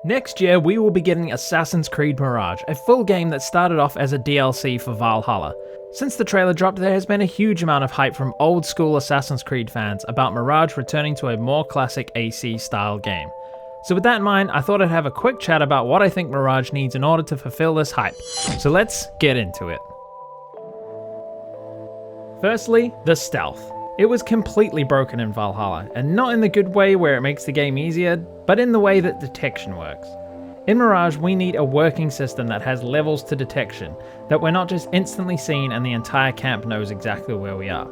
Next year, we will be getting Assassin's Creed Mirage, a full game that started off as a DLC for Valhalla. Since the trailer dropped, there has been a huge amount of hype from old school Assassin's Creed fans about Mirage returning to a more classic AC style game. So with that in mind, I thought I'd have a quick chat about what I think Mirage needs in order to fulfill this hype. So let's get into it. Firstly, the stealth. It was completely broken in Valhalla, and not in the good way where it makes the game easier, but in the way that detection works. In Mirage, we need a working system that has levels to detection, that we're not just instantly seen and the entire camp knows exactly where we are.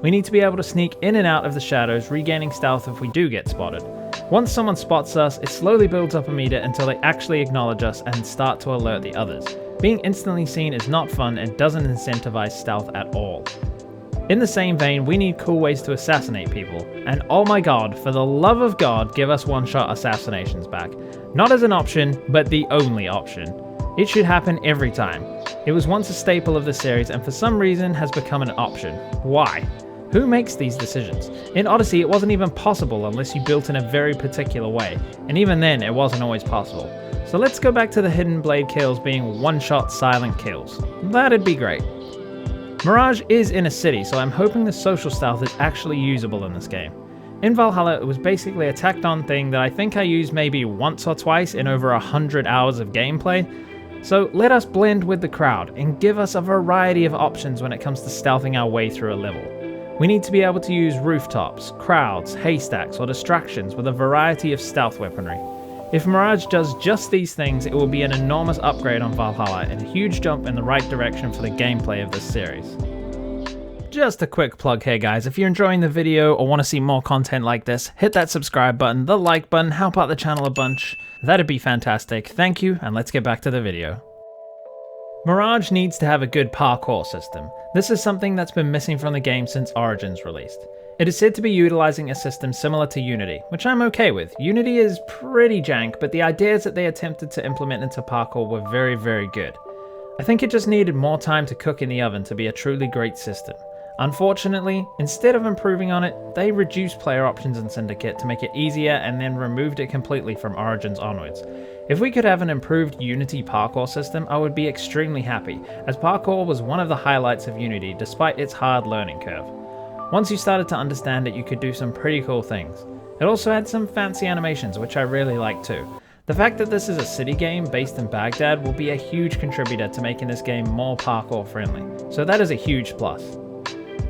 We need to be able to sneak in and out of the shadows, regaining stealth if we do get spotted. Once someone spots us, it slowly builds up a meter until they actually acknowledge us and start to alert the others. Being instantly seen is not fun and doesn't incentivize stealth at all. In the same vein, we need cool ways to assassinate people, and oh my god, for the love of god, give us one-shot assassinations back. Not as an option, but the only option. It should happen every time. It was once a staple of the series and for some reason has become an option. Why? Who makes these decisions? In Odyssey, it wasn't even possible unless you built in a very particular way, and even then, it wasn't always possible. So let's go back to the hidden blade kills being one-shot silent kills. That'd be great. Mirage is in a city, so I'm hoping the social stealth is actually usable in this game. In Valhalla, it was basically a tacked on thing that I think I used maybe once or twice in over 100 hours of gameplay. So let us blend with the crowd and give us a variety of options when it comes to stealthing our way through a level. We need to be able to use rooftops, crowds, haystacks, or distractions with a variety of stealth weaponry. If Mirage does just these things, it will be an enormous upgrade on Valhalla and a huge jump in the right direction for the gameplay of this series. Just a quick plug here guys, if you're enjoying the video or want to see more content like this, hit that subscribe button, the like button, help out the channel a bunch. That'd be fantastic. Thank you, and let's get back to the video. Mirage needs to have a good parkour system. This is something that's been missing from the game since Origins released. It is said to be utilizing a system similar to Unity, which I'm okay with. Unity is pretty jank, but the ideas that they attempted to implement into parkour were very, very good. I think it just needed more time to cook in the oven to be a truly great system. Unfortunately, instead of improving on it, they reduced player options in Syndicate to make it easier and then removed it completely from Origins onwards. If we could have an improved Unity parkour system, I would be extremely happy, as parkour was one of the highlights of Unity despite its hard learning curve. Once you started to understand it, you could do some pretty cool things. It also had some fancy animations, which I really like too. The fact that this is a city game based in Baghdad will be a huge contributor to making this game more parkour friendly, so that is a huge plus.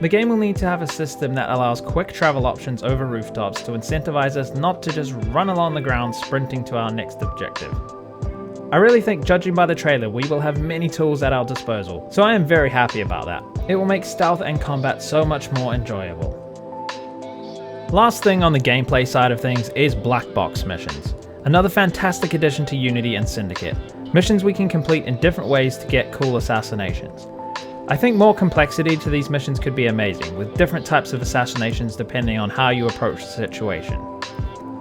The game will need to have a system that allows quick travel options over rooftops to incentivize us not to just run along the ground sprinting to our next objective. I really think, judging by the trailer, we will have many tools at our disposal, so I am very happy about that. It will make stealth and combat so much more enjoyable. Last thing on the gameplay side of things is black box missions. Another fantastic addition to Unity and Syndicate. Missions we can complete in different ways to get cool assassinations. I think more complexity to these missions could be amazing, with different types of assassinations depending on how you approach the situation.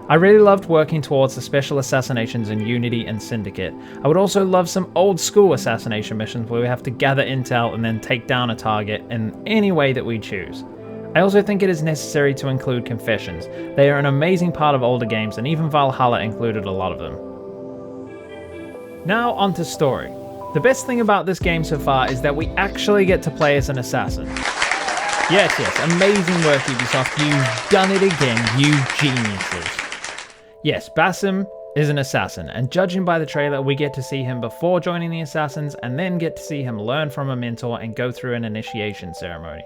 I really loved working towards the special assassinations in Unity and Syndicate. I would also love some old school assassination missions where we have to gather intel and then take down a target in any way that we choose. I also think it is necessary to include confessions. They are an amazing part of older games, and even Valhalla included a lot of them. Now onto story. The best thing about this game so far is that we actually get to play as an assassin. Yes, amazing work Ubisoft, you've done it again, you geniuses. Yes, Basim is an assassin, and judging by the trailer, we get to see him before joining the assassins and then get to see him learn from a mentor and go through an initiation ceremony.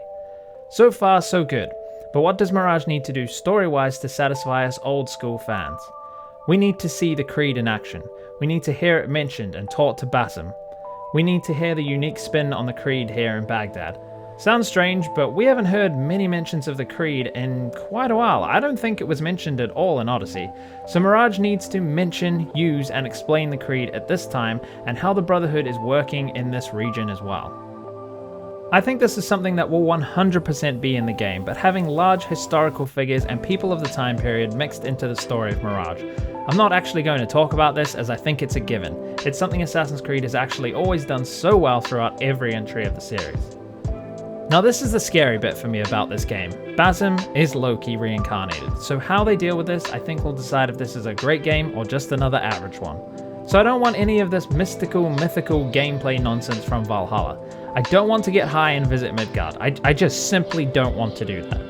So far, so good, but what does Mirage need to do story-wise to satisfy us old school fans? We need to see the Creed in action. We need to hear it mentioned and taught to Basim. We need to hear the unique spin on the Creed here in Baghdad. Sounds strange, but we haven't heard many mentions of the Creed in quite a while. I don't think it was mentioned at all in Odyssey. So Mirage needs to mention, use, and explain the Creed at this time and how the Brotherhood is working in this region as well. I think this is something that will 100% be in the game, but having large historical figures and people of the time period mixed into the story of Mirage. I'm not actually going to talk about this as I think it's a given. It's something Assassin's Creed has actually always done so well throughout every entry of the series. Now this is the scary bit for me about this game. Basim is Loki reincarnated, so how they deal with this I think will decide if this is a great game or just another average one. So I don't want any of this mythical gameplay nonsense from Valhalla. I don't want to get high and visit Midgard. I just simply don't want to do that.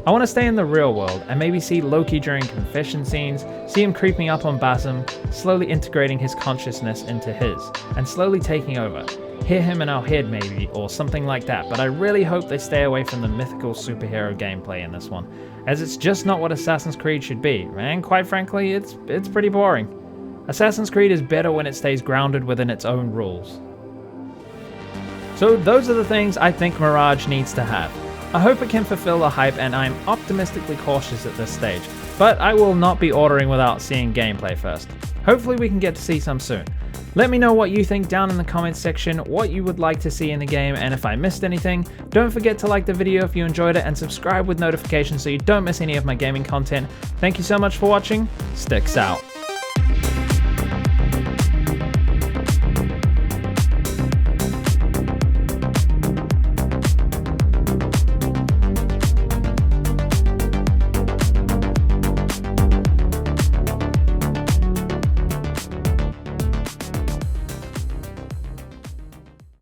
I want to stay in the real world and maybe see Loki during confession scenes, see him creeping up on Basim, slowly integrating his consciousness into his, and slowly taking over. Hear him in our head maybe, or something like that, but I really hope they stay away from the mythical superhero gameplay in this one, as it's just not what Assassin's Creed should be, and quite frankly, it's pretty boring. Assassin's Creed is better when it stays grounded within its own rules. So those are the things I think Mirage needs to have. I hope it can fulfill the hype, and I'm optimistically cautious at this stage, but I will not be ordering without seeing gameplay first. Hopefully we can get to see some soon. Let me know what you think down in the comments section, what you would like to see in the game, and if I missed anything, don't forget to like the video if you enjoyed it and subscribe with notifications so you don't miss any of my gaming content. Thank you so much for watching. Sticks out.